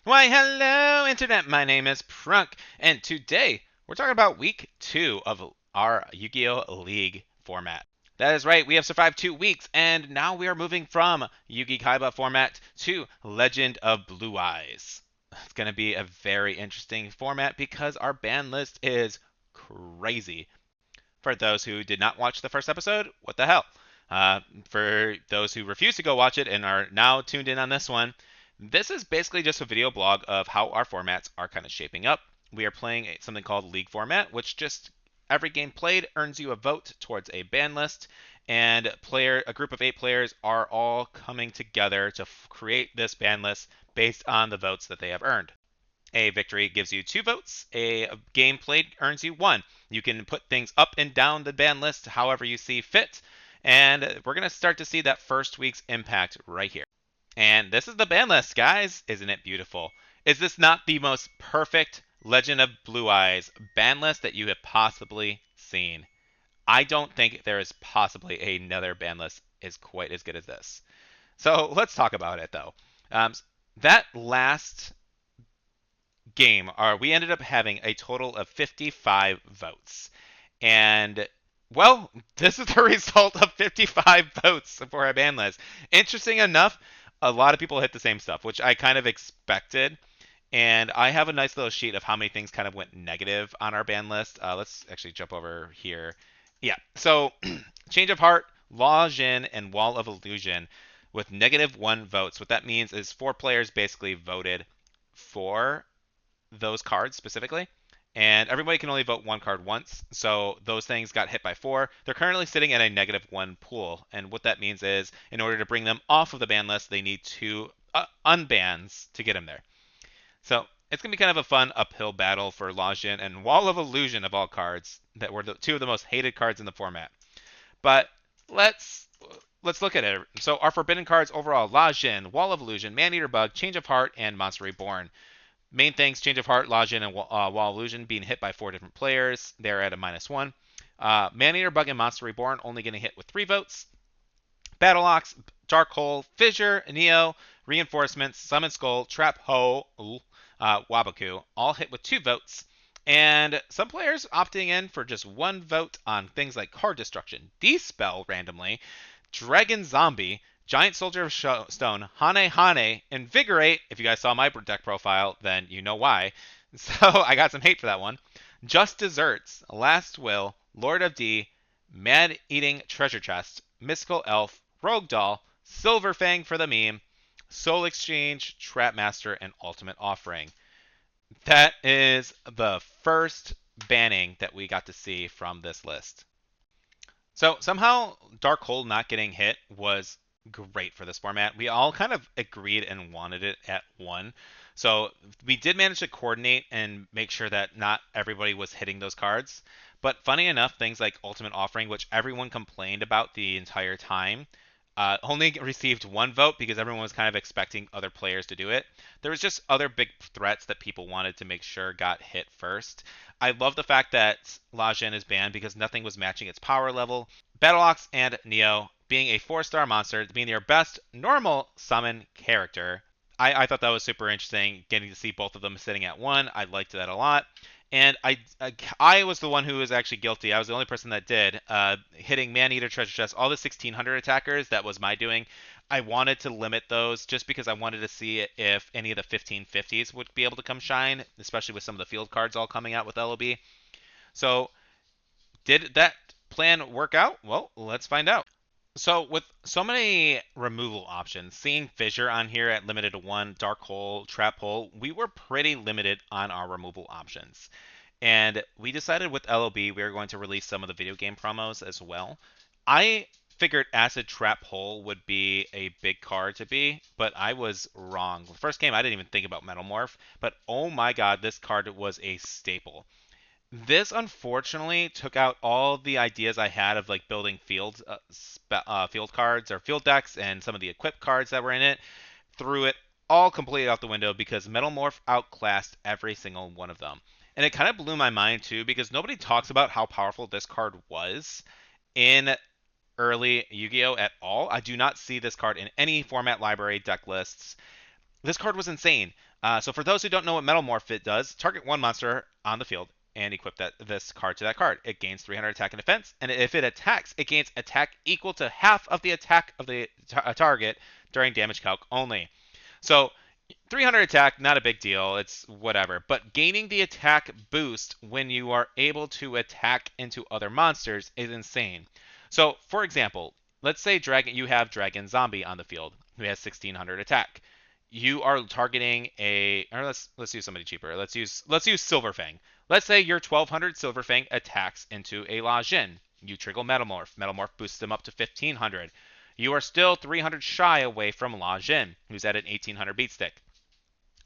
Why, hello, Internet. My name is Prunk, and today we're talking about week 2 of our Yu-Gi-Oh! League format. That is right, we have survived 2 weeks, and now we are moving from Yugi Kaiba format to Legend of Blue Eyes. It's going to be a very interesting format because our ban list is crazy. For those who did not watch the first episode, what the hell? For those who refuse to go watch it and are now tuned in on this is basically just a video blog of how our formats are kind of shaping up. We are playing something called League format, which just every game played earns you a vote towards a ban list, and a group of 8 players are all coming together to create this ban list based on the votes that they have earned. A victory gives you 2 votes. A game played earns you 1. You can put things up and down the ban list however you see fit. And we're going to start to see that first week's impact right here. And this is the ban list, guys. Isn't it beautiful? Is this not the most perfect Legend of Blue Eyes ban list that you have possibly seen? I don't think there is possibly another ban list is quite as good as this. So let's talk about it, though. That last game, we ended up having a total of 55 votes. And well, this is the result of 55 votes for our ban list. Interesting enough, a lot of people hit the same stuff, which I kind of expected. And I have a nice little sheet of how many things kind of went negative on our ban list. Let's actually jump over here. Yeah, so Change of Heart, Law Jin, and Wall of Illusion with -1 votes. What that means is 4 players basically voted for those cards specifically. And everybody can only vote 1 card once. So those things got hit by 4. They're currently sitting at a -1 pool. And what that means is, in order to bring them off of the ban list, they need 2 unbans to get them there. So it's going to be kind of a fun uphill battle for Lajin and Wall of Illusion of all cards that were the 2 of the most hated cards in the format. But let's look at it. So our forbidden cards overall: Lajin, Wall of Illusion, Maneater Bug, Change of Heart, and Monster Reborn. Main things: Change of Heart, Lajin, and Wall Illusion being hit by 4 different players. They're at a -1. Maneater Bug and Monster Reborn only getting hit with 3 votes. Battle Ox, Dark Hole, Fissure, Neo, Reinforcements, Summon Skull, Trap Ho, Wabaku all hit with 2 votes. And some players opting in for just 1 vote on things like Card Destruction, Dispel randomly, Dragon Zombie, Giant Soldier of Stone, Hane Hane, Invigorate. If you guys saw my deck profile, then you know why. So I got some hate for that one. Just Desserts, Last Will, Lord of D, Mad Eating Treasure Chest, Mystical Elf, Rogue Doll, Silver Fang for the meme, Soul Exchange, Trap Master, and Ultimate Offering. That is the first banning that we got to see from this list. So somehow Dark Hole not getting hit was great for this format. We all kind of agreed and wanted it at 1. So we did manage to coordinate and make sure that not everybody was hitting those cards. But funny enough, things like Ultimate Offering, which everyone complained about the entire time, only received 1 vote because everyone was kind of expecting other players to do it. There was just other big threats that people wanted to make sure got hit first. I love the fact that Lajin is banned because nothing was matching its power level. Battle Ox and Neo being a 4-star monster, being your best normal summon character. I thought that was super interesting, getting to see both of them sitting at 1. I liked that a lot. And I was the one who was actually guilty. I was the only person that did. Hitting Maneater, Treasure Chest, all the 1600 attackers, that was my doing. I wanted to limit those just because I wanted to see if any of the 1550s would be able to come shine, especially with some of the field cards all coming out with LOB. So, did that plan work out? Well, let's find out. So with so many removal options, seeing Fissure on here at limited to 1, Dark Hole, Trap Hole, we were pretty limited on our removal options. And we decided with LOB we were going to release some of the video game promos as well. I figured Acid Trap Hole would be a big card to be, but I was wrong. The first game I didn't even think about Metal Morph, but oh my god, this card was a staple. This unfortunately took out all the ideas I had of like building field cards or field decks and some of the equipped cards that were in it. Threw it all completely out the window because Metal Morph outclassed every single one of them. And it kind of blew my mind too because nobody talks about how powerful this card was in early Yu-Gi-Oh at all. I do not see this card in any format library deck lists. This card was insane. So for those who don't know what Metal Morph it does, target one monster on the field and equip this card to that card. It gains 300 attack and defense, and if it attacks, it gains attack equal to half of the attack of the target during damage calc only. So 300 attack, not a big deal. It's whatever. But gaining the attack boost when you are able to attack into other monsters is insane. So, for example, let's say you have Dragon Zombie on the field who has 1600 attack. You are targeting or let's use somebody cheaper. Let's use Silverfang. Let's say your 1200 Silverfang attacks into a La Jin. You trigger Metamorph. Metamorph boosts them up to 1500. You are still 300 shy away from La Jin, who's at an 1800 beat stick.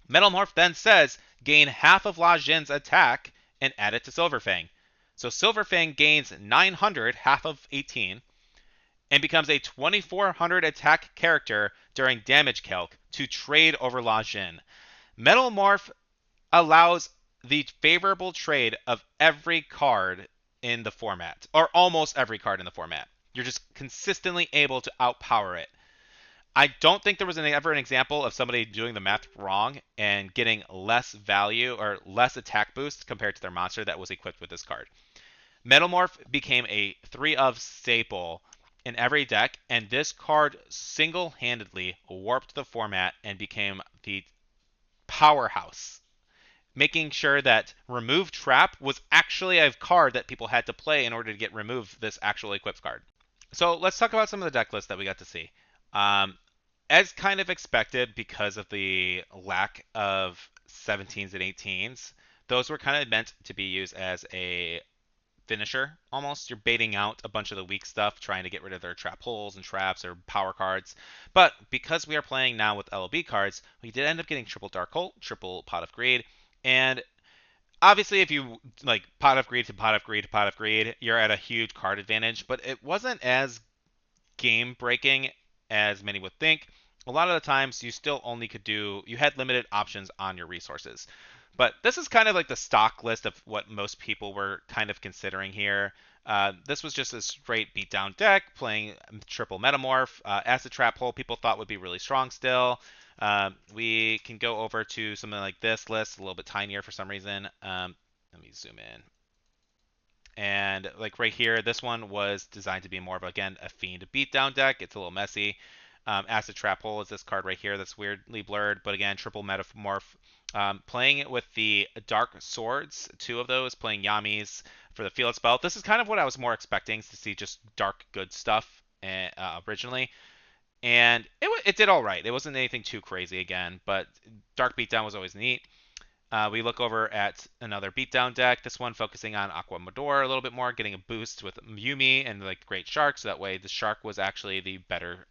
Metalmorph then says gain half of La Jin's attack and add it to Silverfang. So Silverfang gains 900, half of 18, and becomes a 2400 attack character during damage calc to trade over La Jin. Metalmorph allows the favorable trade of every card in the format, or almost every card in the format. You're just consistently able to outpower it. I don't think there was ever an example of somebody doing the math wrong and getting less value or less attack boost compared to their monster that was equipped with this card. Metalmorph became a 3 of staple in every deck, and this card single-handedly warped the format and became the powerhouse, making sure that Remove Trap was actually a card that people had to play in order to get remove this actual equipped card. So let's talk about some of the deck lists that we got to see. As kind of expected, because of the lack of 17s and 18s, those were kind of meant to be used as a finisher almost. You're baiting out a bunch of the weak stuff, trying to get rid of their trap holes and traps or power cards. But because we are playing now with LOB cards, we did end up getting triple Dark Hole, triple Pot of Greed, and obviously if you like Pot of Greed to Pot of Greed to Pot of Greed, you're at a huge card advantage, but it wasn't as game breaking as many would think. A lot of the times you still only you had limited options on your resources. But this is kind of like the stock list of what most people were kind of considering here. This was just a straight beatdown deck playing triple Metamorph. Acid Trap Hole people thought would be really strong still. We can go over to something like this list, a little bit tinier for some reason. Let me zoom in. And like right here, this one was designed to be more of, again, a Fiend beatdown deck. It's a little messy. Acid Trap Hole is this card right here that's weirdly blurred, but again, triple Metamorph. Playing it with the Dark Swords, 2 of those, playing Yamis for the Field Spell. This is kind of what I was more expecting to see, just dark good stuff originally. And it did all right. It wasn't anything too crazy again, but Dark Beatdown was always neat. We look over at another beatdown deck. This one focusing on Aqua Mador a little bit more, getting a boost with Yumi and like Great Shark. So that way the Shark was actually the better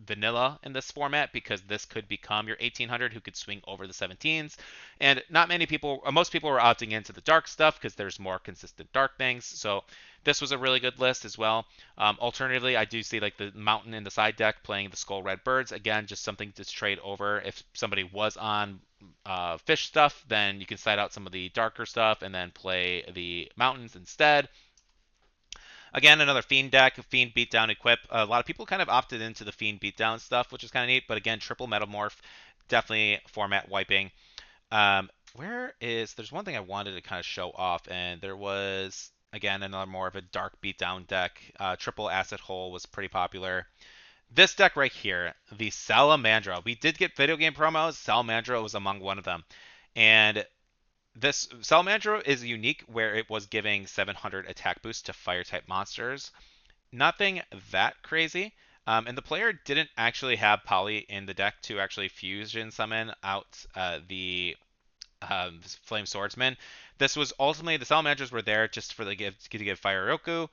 vanilla in this format, because this could become your 1800 who could swing over the 17s. And not many people, most people were opting into the dark stuff because there's more consistent dark things. So this was a really good list as well. Alternatively, I do see like the Mountain in the side deck playing the Skull Red Birds. Again, just something to trade over. If somebody was on fish stuff, then you can side out some of the darker stuff and then play the mountains instead. Again, another Fiend deck, Fiend Beatdown Equip. A lot of people kind of opted into the Fiend Beatdown stuff, which is kind of neat. But again, triple Metamorph, definitely format wiping. There's one thing I wanted to kind of show off, and there was, again, another more of a dark beatdown deck. Triple Acid Hole was pretty popular. This deck right here, the Salamandra. We did get video game promos. Salamandra was among one of them. And this Salamandra is unique where it was giving 700 attack boost to fire type monsters. Nothing that crazy. And the player didn't actually have Poly in the deck to actually fusion summon out the Flame Swordsman. This was ultimately, the Salamandras were there just for to give Fire Roku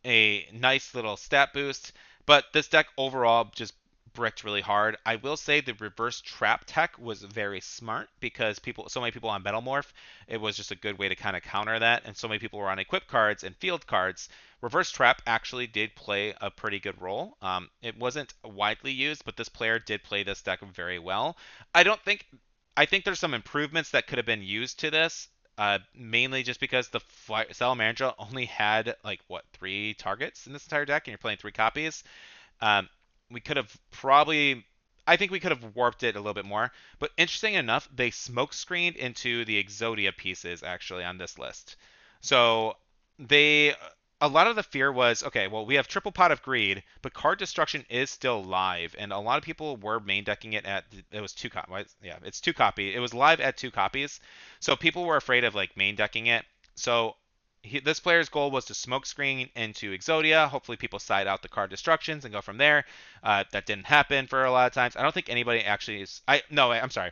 a nice little stat boost. But this deck overall just bricked really hard. I will say the reverse trap tech was very smart, because so many people on Metalmorph, it was just a good way to kind of counter that. And so many people were on equip cards and field cards. Reverse trap actually did play a pretty good role. It wasn't widely used, but this player did play this deck very well. I think there's some improvements that could have been used to this. Mainly just because the Salamandra only had like 3 targets in this entire deck, and you're playing 3 copies. We could have probably I think we could have warped it a little bit more. But interesting enough, they smoke screened into the Exodia pieces actually on this list. So they a lot of the fear was okay. Well, we have triple pot of greed, but card destruction is still live, and a lot of people were main decking it at it was two copies. Yeah, it's two copy. It was live at two copies, so people were afraid of like main decking it. So this player's goal was to smoke screen into Exodia. Hopefully, people side out the card destructions and go from there. That didn't happen for a lot of times. I don't think anybody actually is. I'm sorry.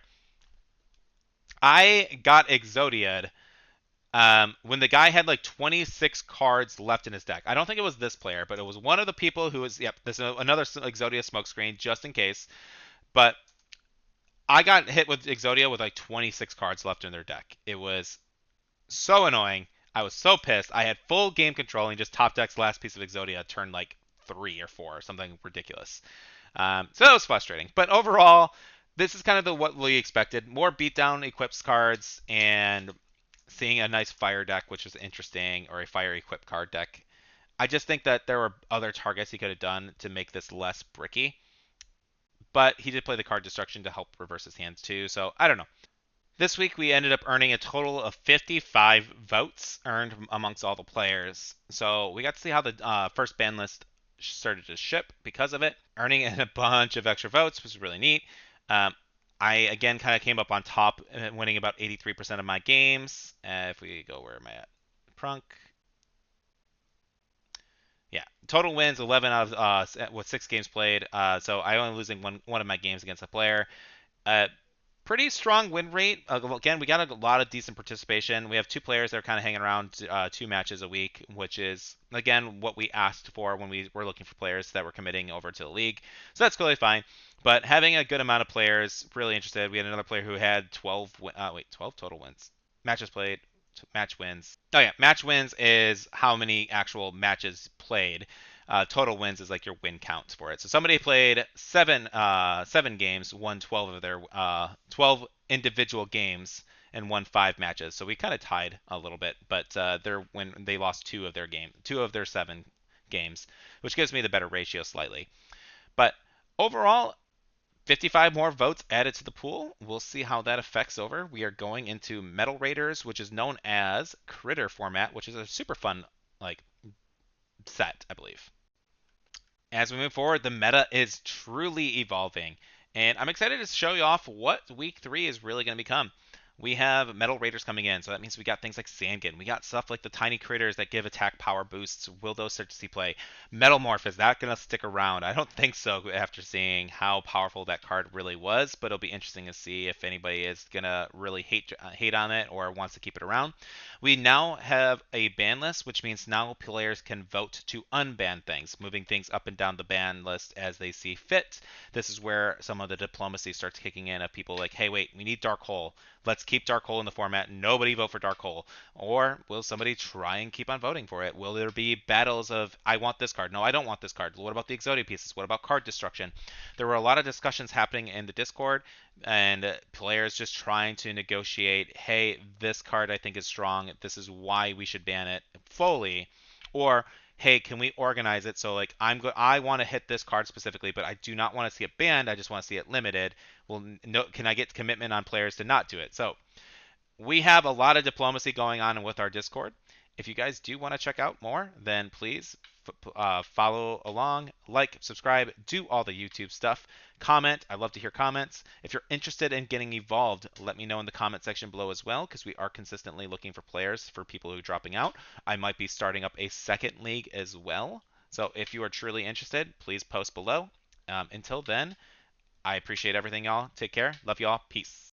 I got Exodia'd when the guy had like 26 cards left in his deck. I don't think it was this player, but it was one of the people who was. Yep, this is another Exodia smokescreen just in case. But I got hit with Exodia with like 26 cards left in their deck. It was so annoying. I was so pissed. I had full game control and just top deck's last piece of Exodia turned like 3 or 4 or something ridiculous. So that was frustrating. But overall, this is kind of what we expected. More beatdown equips cards and seeing a nice fire deck, which was interesting, or a fire equip card deck. I just think that there were other targets he could have done to make this less bricky. But he did play the card destruction to help reverse his hands too. So I don't know. This week we ended up earning a total of 55 votes earned amongst all the players. So we got to see how the first ban list started to ship because of it, earning a bunch of extra votes, which was really neat. I again kind of came up on top, winning about 83% of my games. If we go, where am I at? Prunk. Yeah, total wins 11 out of with 6 games played. So I only losing one of my games against a player. Uh, Pretty strong win rate. Again, we got a lot of decent participation. We have 2 players that are kind of hanging around 2 matches a week, which is, again, what we asked for when we were looking for players that were committing over to the league. So that's totally fine. But having a good amount of players, really interested. We had another player who had 12 total wins. Matches played, match wins. Oh, yeah, match wins is how many actual matches played. Total wins is like your win count for it. So somebody played 7 games, won 12 of their 12 individual games, and won 5 matches. So we kind of tied a little bit, but when they lost 2 of their 7 games, which gives me the better ratio slightly. But overall, 55 more votes added to the pool. We'll see how that affects over. We are going into Metal Raiders, which is known as Critter format, which is a super fun like set, I believe. As we move forward, the meta is truly evolving, and I'm excited to show you off what Week 3 is really going to become. We have Metal Raiders coming in, so that means we got things like Sandkin. We got stuff like the tiny critters that give attack power boosts. Will those start to see play? Metal Morph, is that going to stick around? I don't think so after seeing how powerful that card really was, but it'll be interesting to see if anybody is going to really hate on it or wants to keep it around. We now have a ban list, which means now players can vote to unban things, moving things up and down the ban list as they see fit. This is where some of the diplomacy starts kicking in of people like, hey, wait, we need Dark Hole. Let's keep Dark Hole in the format. Nobody vote for Dark Hole. Or will somebody try and keep on voting for it? Will there be battles of, I want this card. No, I don't want this card. What about the Exodia pieces? What about card destruction? There were a lot of discussions happening in the Discord and players just trying to negotiate, hey, this card I think is strong. This is why we should ban it fully. Or hey, can we organize it so like I want to hit this card specifically, but I do not want to see it banned. I just want to see it limited. Well, no, can I get commitment on players to not do it? So we have a lot of diplomacy going on with our Discord. If you guys do want to check out more, then please follow along, like, subscribe, do all the YouTube stuff, comment. I love to hear comments. If you're interested in getting evolved, let me know in the comment section below as well, because we are consistently looking for players for people who are dropping out. I might be starting up a second league as well. So if you are truly interested, please post below. Until then, I appreciate everything, y'all. Take care. Love y'all. Peace.